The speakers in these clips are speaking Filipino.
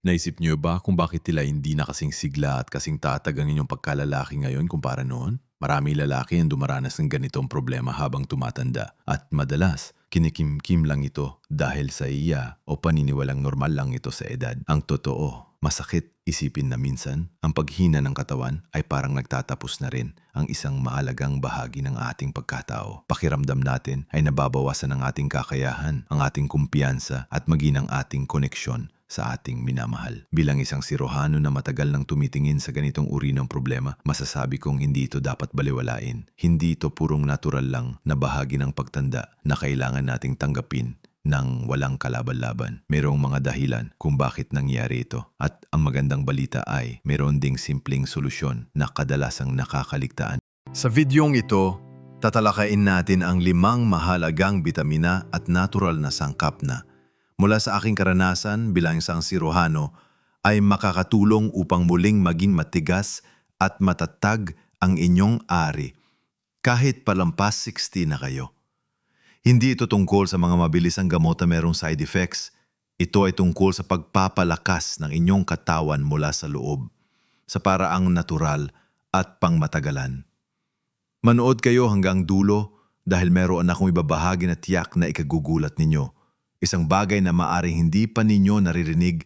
Naisip niyo ba kung bakit tila hindi na kasing sigla at kasing tatag ang inyong pagkalalaki ngayon kumpara noon? Maraming lalaki ang dumaranas ng ganitong problema habang tumatanda at madalas kinikimkim lang ito dahil sa iya o paniniwalang normal lang ito sa edad. Ang totoo, masakit isipin na minsan ang paghina ng katawan ay parang nagtatapos na rin ang isang mahalagang bahagi ng ating pagkatao. Pakiramdam natin ay nababawasan ang ating kakayahan, ang ating kumpiyansa at maging ang ating koneksyon sa ating minamahal. Bilang isang sirohano na matagal nang tumitingin sa ganitong uri ng problema, masasabi kong hindi ito dapat baliwalain. Hindi ito purong natural lang na bahagi ng pagtanda na kailangan nating tanggapin ng walang kalaban-laban. Mayroong mga dahilan kung bakit nangyari ito. At ang magandang balita ay mayroon ding simpleng solusyon na kadalasang nakakaligtaan. Sa videong ito, tatalakayin natin ang 5 mahalagang bitamina at natural na sangkap na mula sa aking karanasan bilang isang sirohano ay makakatulong upang muling maging matigas at matatag ang inyong ari kahit palampas 60 na kayo. Hindi ito tungkol sa mga mabilisang gamot na merong side effects. Ito ay tungkol sa pagpapalakas ng inyong katawan mula sa loob, sa paraang natural at pangmatagalan. Manood kayo hanggang dulo dahil meron akong ibabahagi na tiyak na ikagugulat ninyo. Isang bagay na maaring hindi pa ninyo naririnig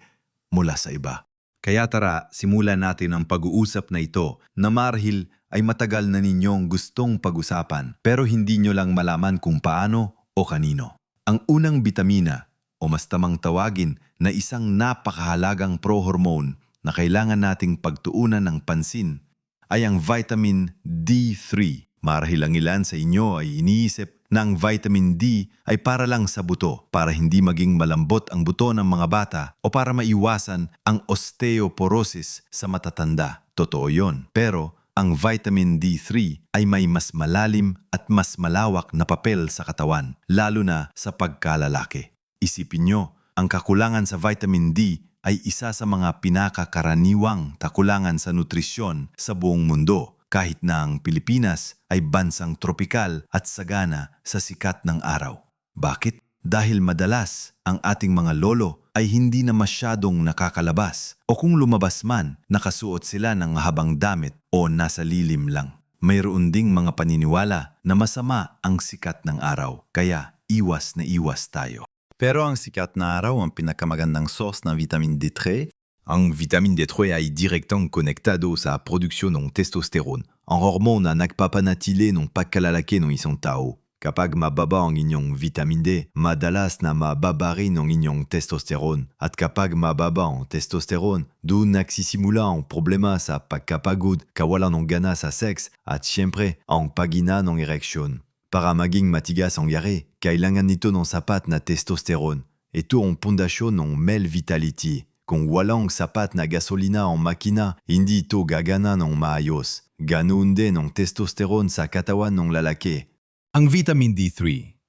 mula sa iba. Kaya tara, simulan natin ang pag-uusap na ito na marahil ay matagal na ninyong gustong pag-usapan pero hindi nyo lang malaman kung paano o kanino. Ang unang bitamina o mas tamang tawagin na isang napakahalagang pro-hormone na kailangan nating pagtuunan ng pansin ay ang vitamin D3. Marahil ang ilan sa inyo ay iniisip na ang vitamin D ay para lang sa buto, para hindi maging malambot ang buto ng mga bata o para maiwasan ang osteoporosis sa matatanda. Totoo yon. Pero ang vitamin D3 ay may mas malalim at mas malawak na papel sa katawan, lalo na sa pagkalalaki. Isipin nyo, ang kakulangan sa vitamin D ay isa sa mga pinakakaraniwang kakulangan sa nutrisyon sa buong mundo. Kahit na ang Pilipinas ay bansang tropikal at sagana sa sikat ng araw. Bakit? Dahil madalas ang ating mga lolo ay hindi na masyadong nakakalabas o kung lumabas man, nakasuot sila ng mahabang damit o nasa lilim lang. Mayroon ding mga paniniwala na masama ang sikat ng araw, kaya iwas na iwas tayo. Pero ang sikat na araw ang pinakamagandang source ng vitamin D3. Ang vitamin D3 ay direktang konektado sa produksyon ng testosterone, ang hormone na nagpapanatili ng pagkalalaki ng isang tao. Kapag mababa ang inyong vitamin D, madalas na mababa rin ang inyong testosterone. At kapag mababa ang testosterone, doon nagsisimula ang problema sa pagkapagod, kawalan ng gana sa sex at siyempre ang paghina ng ereksyon. Para maging matigas ang yari, kailangan nito ng sapat na testosterone. Ito ang pundasyon ng male vitality. Kung walang sapat na gasolina ang makina, hindi ito gagana ng maayos. Ganoon din ang testosterone sa katawan ng lalaki. Ang vitamin D3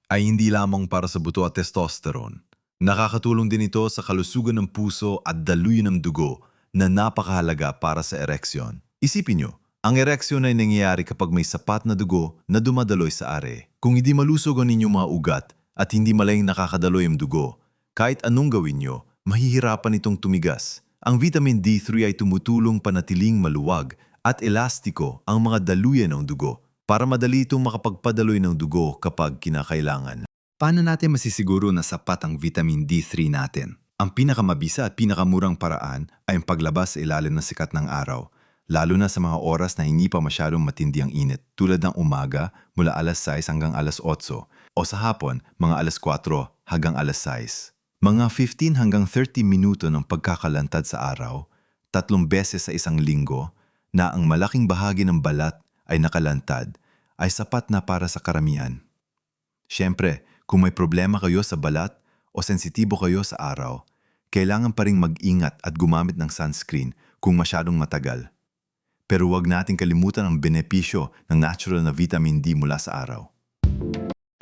ay hindi lamang para sa buto at testosterone. Nakakatulong din ito sa kalusugan ng puso at daluyan ng dugo na napakahalaga para sa ereksyon. Isipin nyo, ang ereksyon ay nangyayari kapag may sapat na dugo na dumadaloy sa are. Kung hindi malusog ang inyong mga ugat at hindi malayang nakakadaloy ang dugo, kahit anong gawin nyo, mahihirapan itong tumigas. Ang vitamin D3 ay tumutulong panatiling maluwag at elastiko ang mga daluyan ng dugo para madali itong makapagpadaloy ng dugo kapag kinakailangan. Paano natin masisiguro na sapat ang vitamin D3 natin? Ang pinakamabisa at pinakamurang paraan ay ang paglabas sa ilalim ng sikat ng araw, lalo na sa mga oras na hindi pa masyadong matindi ang init, tulad ng umaga mula alas 6 hanggang alas 8 o sa hapon mga alas 4 hanggang alas 6. Mga 15 hanggang 30 minuto ng pagkakalantad sa araw, 3 beses sa isang linggo, na ang malaking bahagi ng balat ay nakalantad, ay sapat na para sa karamihan. Siyempre, kung may problema kayo sa balat o sensitibo kayo sa araw, kailangan pa ring mag-ingat at gumamit ng sunscreen kung masyadong matagal. Pero huwag nating kalimutan ang benepisyo ng natural na vitamin D mula sa araw.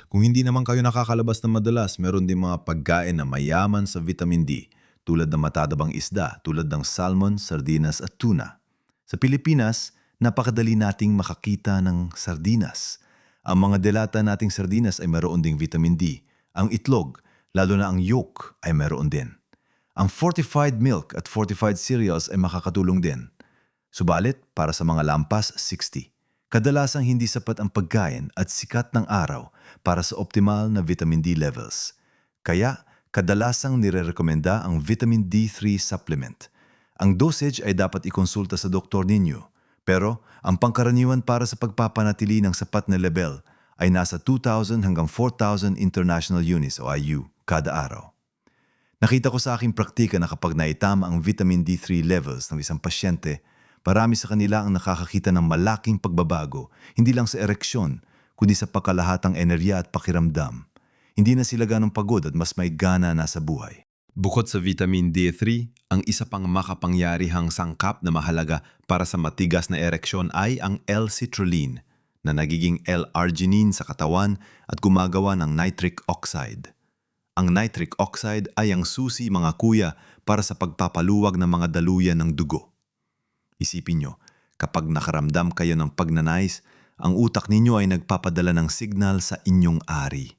Kung hindi naman kayo nakakalabas na madalas, meron din mga pagkain na mayaman sa vitamin D, tulad ng matadabang isda, tulad ng salmon, sardinas at tuna. Sa Pilipinas, napakadali nating makakita ng sardinas. Ang mga delata nating sardinas ay meron ding vitamin D. Ang itlog, lalo na ang yolk, ay meron din. Ang fortified milk at fortified cereals ay makakatulong din. Subalit, para sa mga lampas, 60. Kadalasang hindi sapat ang pagkain at sikat ng araw para sa optimal na vitamin D levels. Kaya, kadalasang nirerekomenda ang vitamin D3 supplement. Ang dosage ay dapat ikonsulta sa doktor ninyo. Pero, ang pangkaraniwan para sa pagpapanatili ng sapat na level ay nasa 2,000 hanggang 4,000 international units o IU kada araw. Nakita ko sa aking praktika na kapag naitama ang vitamin D3 levels ng isang pasyente, marami sa kanila ang nakakakita ng malaking pagbabago, hindi lang sa ereksyon, kundi sa pagkalahatang enerhiya at pakiramdam. Hindi na sila ganong pagod at mas may gana na sa buhay. Bukod sa vitamin D3, ang isa pang makapangyarihang sangkap na mahalaga para sa matigas na ereksyon ay ang L-citrulline, na nagiging L-arginine sa katawan at gumagawa ng nitric oxide. Ang nitric oxide ay ang susi, mga kuya, para sa pagpapaluwag ng mga daluyan ng dugo. Isipin nyo, kapag nakaramdam kayo ng pagnanais, ang utak ninyo ay nagpapadala ng signal sa inyong ari.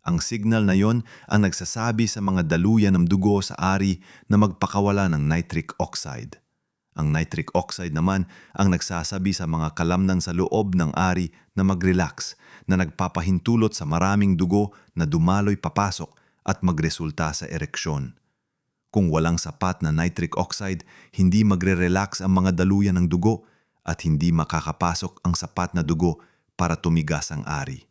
Ang signal na yon ang nagsasabi sa mga daluyan ng dugo sa ari na magpakawala ng nitric oxide. Ang nitric oxide naman ang nagsasabi sa mga kalamnan sa loob ng ari na mag-relax, na nagpapahintulot sa maraming dugo na dumaloy papasok at magresulta sa ereksyon. Kung walang sapat na nitric oxide, hindi magre-relax ang mga daluyan ng dugo at hindi makakapasok ang sapat na dugo para tumigas ang ari.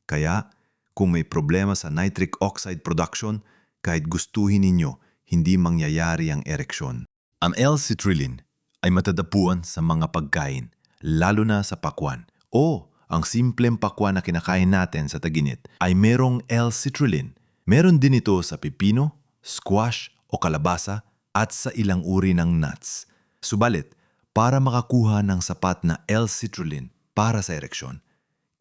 Kaya, kung may problema sa nitric oxide production, kahit gustuhin ninyo, hindi mangyayari ang ereksyon. Ang L-citrulline ay matadapuan sa mga pagkain, lalo na sa pakwan. O, ang simpleng pakwan na kinakain natin sa taginit ay merong L-citrulline. Meron din ito sa pipino, squash o kalabasa at sa ilang uri ng nuts. Subalit, para makakuha ng sapat na L-citrulline para sa ereksyon,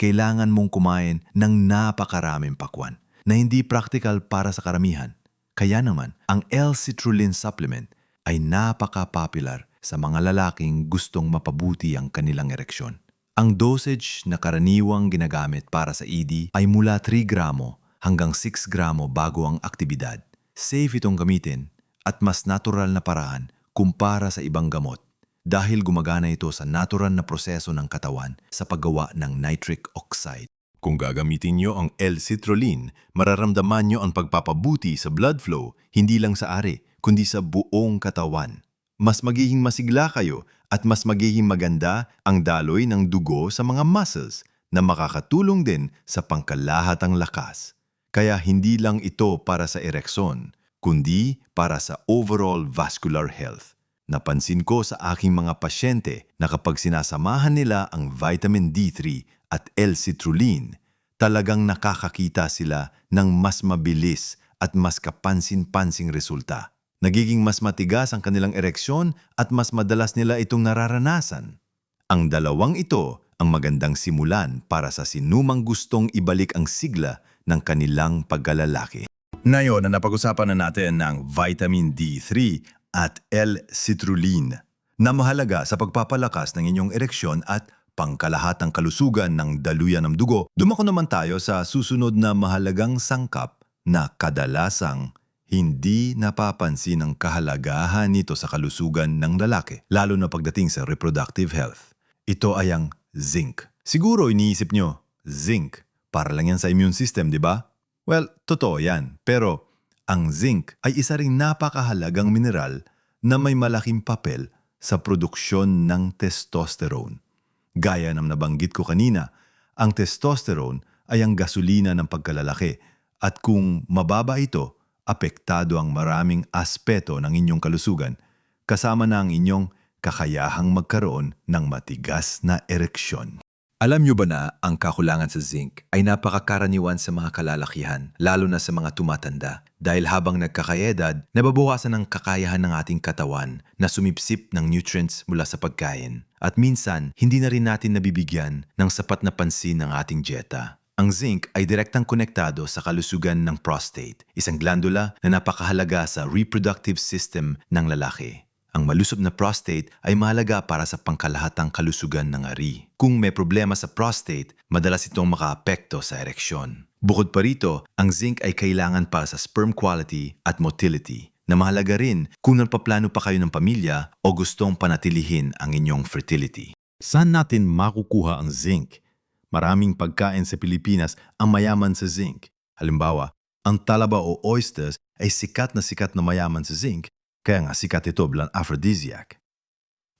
kailangan mong kumain ng napakaraming pakwan na hindi practical para sa karamihan. Kaya naman, ang L-citrulline supplement ay napaka-popular sa mga lalaking gustong mapabuti ang kanilang ereksyon. Ang dosage na karaniwang ginagamit para sa ED ay mula 3 gramo hanggang 6 gramo bago ang aktibidad. Safe itong gamitin at mas natural na paraan kumpara sa ibang gamot dahil gumagana ito sa natural na proseso ng katawan sa paggawa ng nitric oxide. Kung gagamitin nyo ang L-citrulline, mararamdaman nyo ang pagpapabuti sa blood flow hindi lang sa ari, kundi sa buong katawan. Mas magiging masigla kayo at mas magiging maganda ang daloy ng dugo sa mga muscles na makakatulong din sa pangkalahatang lakas. Kaya hindi lang ito para sa ereksyon, kundi para sa overall vascular health. Napansin ko sa aking mga pasyente na kapag sinasamahan nila ang vitamin D3 at L-citrulline, talagang nakakakita sila ng mas mabilis at mas kapansin-pansing resulta. Nagiging mas matigas ang kanilang ereksyon at mas madalas nila itong nararanasan. Ang dalawang ito ang magandang simulan para sa sinumang gustong ibalik ang sigla ng kanilang pagkalalaki. Ngayon na napag-usapan na natin ng vitamin D3 at L-citrulline na mahalaga sa pagpapalakas ng inyong ereksyon at pangkalahatang kalusugan ng daluyan ng dugo, dumako naman tayo sa susunod na mahalagang sangkap na kadalasang hindi napapansin ang kahalagahan nito sa kalusugan ng lalaki, lalo na pagdating sa reproductive health. Ito ay ang zinc. Siguro iniisip nyo, zinc, para lang yan sa immune system, di ba? Well, totoo yan. Pero ang zinc ay isa ring napakahalagang mineral na may malaking papel sa produksyon ng testosterone. Gaya ng nabanggit ko kanina, ang testosterone ay ang gasolina ng pagkalalaki at kung mababa ito, apektado ang maraming aspeto ng inyong kalusugan, kasama na ang inyong kakayahang magkaroon ng matigas na ereksyon. Alam nyo ba na ang kakulangan sa zinc ay napakakaraniwan sa mga kalalakihan, lalo na sa mga tumatanda, dahil habang nagkakaedad, nababawasan ang kakayahan ng ating katawan na sumipsip ng nutrients mula sa pagkain. At minsan, hindi na rin natin nabibigyan ng sapat na pansin ng ating dieta. Ang zinc ay direktang konektado sa kalusugan ng prostate, isang glandula na napakahalaga sa reproductive system ng lalaki. Ang malusog na prostate ay mahalaga para sa pangkalahatang kalusugan ng ari. Kung may problema sa prostate, madalas itong makaapekto sa ereksyon. Bukod pa rito, ang zinc ay kailangan para sa sperm quality at motility, na mahalaga rin kung nagpaplano pa kayo ng pamilya o gustong panatilihin ang inyong fertility. Saan natin makukuha ang zinc? Maraming pagkain sa Pilipinas ang mayaman sa zinc. Halimbawa, ang talaba o oysters ay sikat na mayaman sa zinc, kaya nga sikat ito bilang aphrodisiac.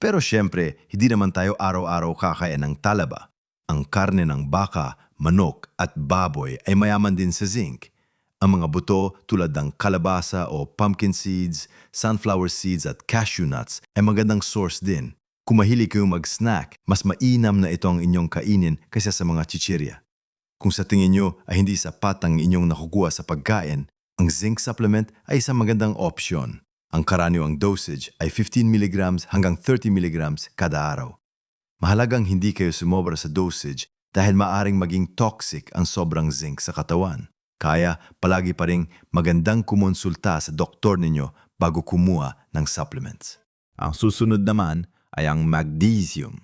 Pero syempre, hindi naman tayo araw-araw kakain ng talaba. Ang karne ng baka, manok at baboy ay mayaman din sa zinc. Ang mga buto tulad ng kalabasa o pumpkin seeds, sunflower seeds at cashew nuts ay magandang source din. Kung mahilig kayong mag-snack, mas mainam na ito ang inyong kainin kaysa sa mga chichirya. Kung sa tingin nyo ay hindi sapat ang inyong nakukuha sa pagkain, ang zinc supplement ay isang magandang opsyon. Ang karaniwang dosage ay 15 mg hanggang 30 mg kada araw. Mahalagang hindi kayo sumobra sa dosage dahil maaring maging toxic ang sobrang zinc sa katawan. Kaya palagi pa ring magandang kumonsulta sa doktor ninyo bago kumuha ng supplements. Ang susunod naman ay ang magnesium.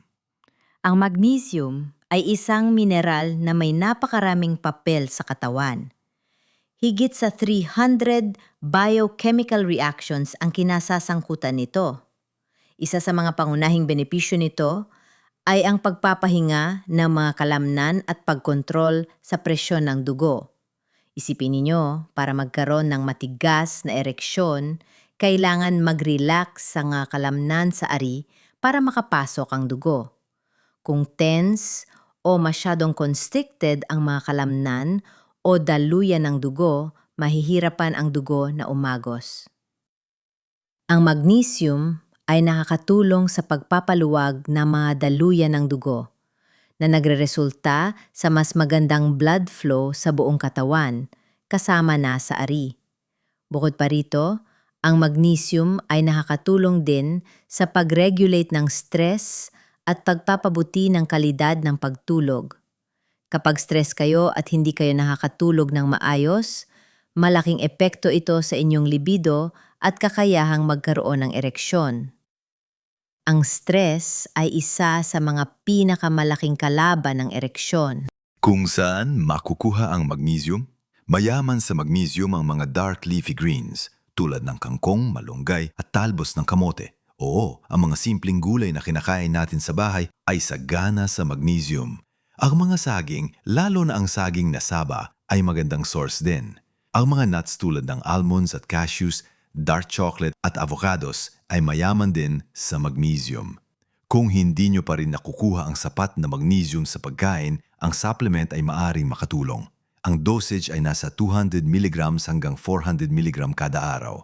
Ang magnesium ay isang mineral na may napakaraming papel sa katawan. Higit sa 300 biochemical reactions ang kinasasangkutan nito. Isa sa mga pangunahing benepisyo nito ay ang pagpapahinga ng mga kalamnan at pagkontrol sa presyon ng dugo. Isipin ninyo, para magkaroon ng matigas na ereksyon, kailangan mag-relax sa mga kalamnan sa ari para makapasok ang dugo. Kung tense o masyadong constricted ang mga kalamnan o daluyan ng dugo, mahihirapan ang dugo na umagos. Ang magnesium ay nakakatulong sa pagpapaluwag ng mga daluyan ng dugo na nagreresulta sa mas magandang blood flow sa buong katawan, kasama na sa ari. Bukod pa rito, ang magnesium ay nakakatulong din sa pag-regulate ng stress at pagpapabuti ng kalidad ng pagtulog. Kapag stress kayo at hindi kayo nakakatulog ng maayos, malaking epekto ito sa inyong libido at kakayahang magkaroon ng ereksyon. Ang stress ay isa sa mga pinakamalaking kalaban ng ereksyon. Kung saan makukuha ang magnesium? Mayaman sa magnesium ang mga dark leafy greens tulad ng kangkong, malunggay at talbos ng kamote. Oo, ang mga simpleng gulay na kinakain natin sa bahay ay sagana sa magnesium. Ang mga saging, lalo na ang saging na saba, ay magandang source din. Ang mga nuts tulad ng almonds at cashews, dark chocolate at avocados ay mayaman din sa magnesium. Kung hindi nyo pa rin nakukuha ang sapat na magnesium sa pagkain, ang supplement ay maaring makatulong. Ang dosage ay nasa 200 mg hanggang 400 mg kada araw.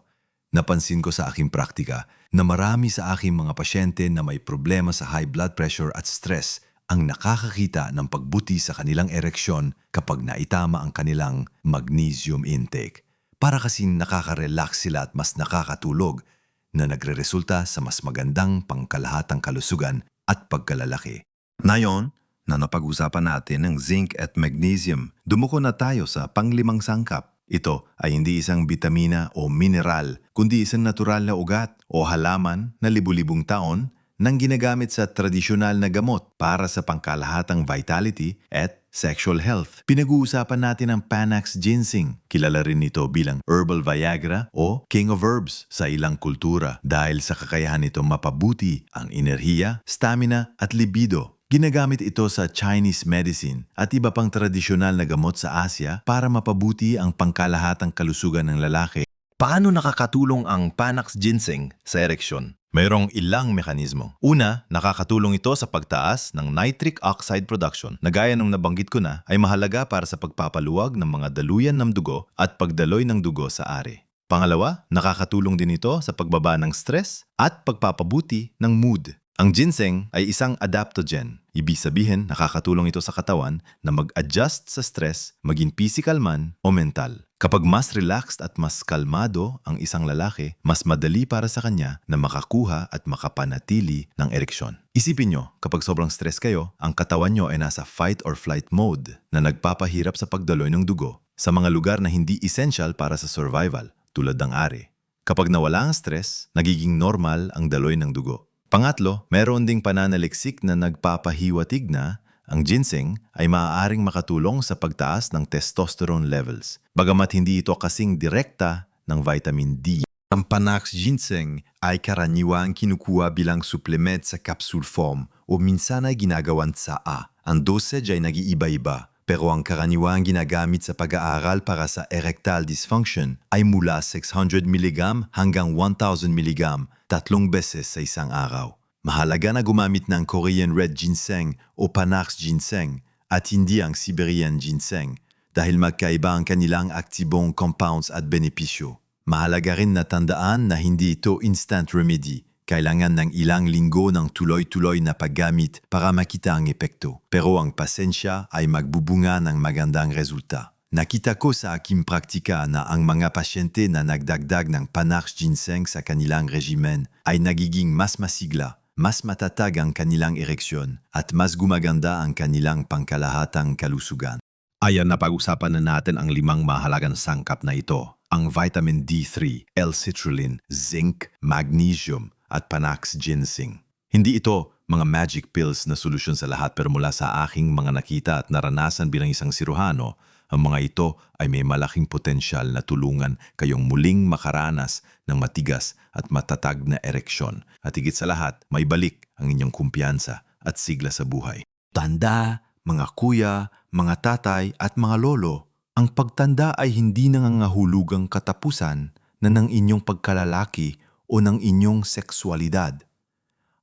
Napansin ko sa aking praktika na marami sa aking mga pasyente na may problema sa high blood pressure at stress ang nakakakita ng pagbuti sa kanilang ereksyon kapag naitama ang kanilang magnesium intake. Para kasing nakaka-relax sila at mas nakakatulog na nagreresulta sa mas magandang pangkalahatang kalusugan at pagkalalaki. Ngayon, na napag-usapan natin ng zinc at magnesium, dumuko na tayo sa panglimang sangkap. Ito ay hindi isang bitamina o mineral, kundi isang natural na ugat o halaman na libu-libong taon nang ginagamit sa tradisyonal na gamot para sa pangkalahatang vitality at sexual health. Pinag-uusapan natin ang Panax ginseng. Kilala rin ito bilang herbal Viagra o king of herbs sa ilang kultura dahil sa kakayahan nito mapabuti ang enerhiya, stamina at libido. Ginagamit ito sa Chinese medicine at iba pang tradisyonal na gamot sa Asya para mapabuti ang pangkalahatang kalusugan ng lalaki. Paano nakakatulong ang Panax ginseng sa ereksyon? Mayroong ilang mekanismo. Una, nakakatulong ito sa pagtaas ng nitric oxide production na gaya ng nabanggit ko na ay mahalaga para sa pagpapaluwag ng mga daluyan ng dugo at pagdaloy ng dugo sa ari. Pangalawa, nakakatulong din ito sa pagbaba ng stress at pagpapabuti ng mood. Ang ginseng ay isang adaptogen. Ibig sabihin, nakakatulong ito sa katawan na mag-adjust sa stress, maging physical man o mental. Kapag mas relaxed at mas kalmado ang isang lalaki, mas madali para sa kanya na makakuha at makapanatili ng ereksyon. Isipin nyo, kapag sobrang stress kayo, ang katawan nyo ay nasa fight or flight mode na nagpapahirap sa pagdaloy ng dugo sa mga lugar na hindi essential para sa survival, tulad ng ari. Kapag nawala ang stress, nagiging normal ang daloy ng dugo. Pangatlo, meron ding pananaliksik na nagpapahiwatig na ang ginseng ay maaaring makatulong sa pagtaas ng testosterone levels, bagamat hindi ito kasing direkta ng vitamin D. Ang Panax Ginseng ay karaniwang kinukuha bilang supplement sa capsule form o minsan ay ginagawan tsaa. Ang dosage ay nag-iiba-iba, pero ang karaniwang ginagamit sa pag-aaral para sa erectile dysfunction ay mula 600 mg hanggang 1000 mg 3 beses sa isang araw. Mahalaga na gumamit ng Korean Red Ginseng o Panax Ginseng at hindi ang Siberian Ginseng dahil magkaiba ang kanilang aktibong compounds at benepisyo. Mahalaga rin na tandaan na hindi ito instant remedy. Kailangan ng ilang linggo ng tuloy-tuloy na paggamit para makita ang epekto. Pero ang pasensya ay magbubunga ng magandang resulta. Nakita ko sa aking praktika na ang mga pasyente na nagdagdag ng Panax Ginseng sa kanilang regimen ay nagiging mas masigla, mas matatag ang kanilang ereksyon at mas gumaganda ang kanilang pangkalahatang kalusugan. Ayan, napag-usapan na natin ang 5 mahalagang sangkap na ito. Ang vitamin D3, L-citrulline, zinc, magnesium, at Panax Ginseng. Hindi ito mga magic pills na solusyon sa lahat, pero mula sa aking mga nakita at naranasan bilang isang siruhano, ang mga ito ay may malaking potensyal na tulungan kayong muling makaranas ng matigas at matatag na ereksyon. At higit sa lahat, may balik ang inyong kumpiyansa at sigla sa buhay. Tanda, mga kuya, mga tatay at mga lolo, ang pagtanda ay hindi nangangahulugang katapusan na ng inyong pagkalalaki o ng inyong sexualidad.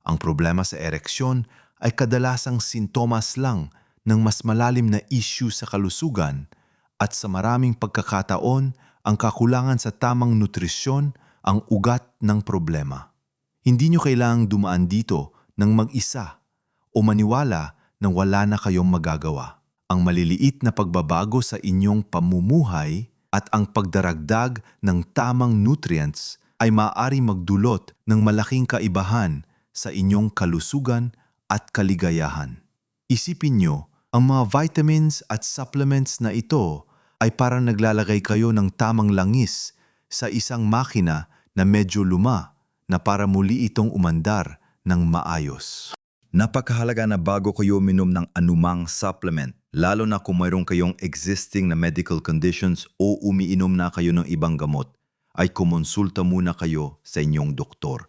Ang problema sa ereksyon ay kadalasang sintomas lang ng mas malalim na issue sa kalusugan at sa maraming pagkakataon ang kakulangan sa tamang nutrisyon ang ugat ng problema. Hindi nyo kailangang dumaan dito ng mag-isa o maniwala na wala na kayong magagawa. Ang maliliit na pagbabago sa inyong pamumuhay at ang pagdaragdag ng tamang nutrients ay maaari magdulot ng malaking kaibahan sa inyong kalusugan at kaligayahan. Isipin nyo, ang mga vitamins at supplements na ito ay parang naglalagay kayo ng tamang langis sa isang makina na medyo luma na para muli itong umandar ng maayos. Napakahalaga na bago kayo minom ng anumang supplement, lalo na kung mayroon kayong existing na medical conditions o umiinom na kayo ng ibang gamot, ay kumonsulta muna kayo sa inyong doktor.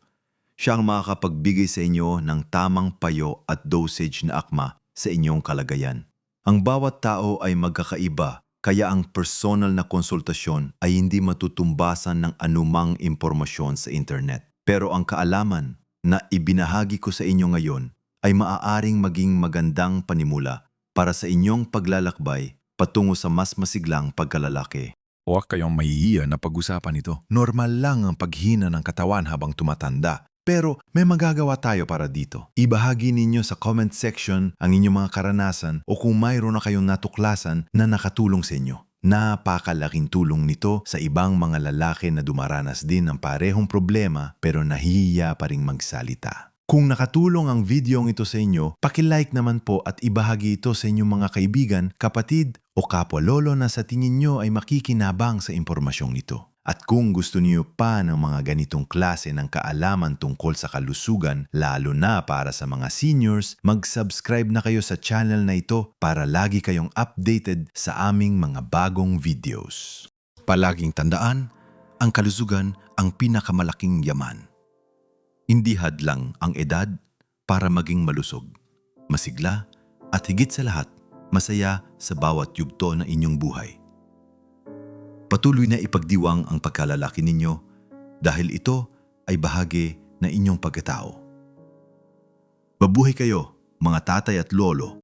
Siya ang makakapagbigay sa inyo ng tamang payo at dosage na akma sa inyong kalagayan. Ang bawat tao ay magkakaiba, kaya ang personal na konsultasyon ay hindi matutumbasan ng anumang impormasyon sa internet. Pero ang kaalaman na ibinahagi ko sa inyo ngayon ay maaaring maging magandang panimula para sa inyong paglalakbay patungo sa mas masiglang pagkalalaki. Huwag kayong mahihiya na pag-usapan ito. Normal lang ang paghina ng katawan habang tumatanda. Pero may magagawa tayo para dito. Ibahagi ninyo sa comment section ang inyong mga karanasan o kung mayroon na kayong natuklasan na nakatulong sa inyo. Napakalaking tulong nito sa ibang mga lalaki na dumaranas din ng parehong problema pero nahihiya pa ring magsalita. Kung nakatulong ang videong ito sa inyo, paki-like naman po at ibahagi ito sa inyong mga kaibigan, kapatid o kapwa-lolo na sa tingin nyo ay makikinabang sa impormasyong ito. At kung gusto niyo pa ng mga ganitong klase ng kaalaman tungkol sa kalusugan, lalo na para sa mga seniors, mag-subscribe na kayo sa channel na ito para lagi kayong updated sa aming mga bagong videos. Palaging tandaan, ang kalusugan ang pinakamalaking yaman. Hindi hadlang ang edad para maging malusog, masigla at higit sa lahat, masaya sa bawat yugto ng inyong buhay. Patuloy na ipagdiwang ang pagkalalaki ninyo dahil ito ay bahagi ng inyong pagkatao. Mabuhay kayo, mga tatay at lolo,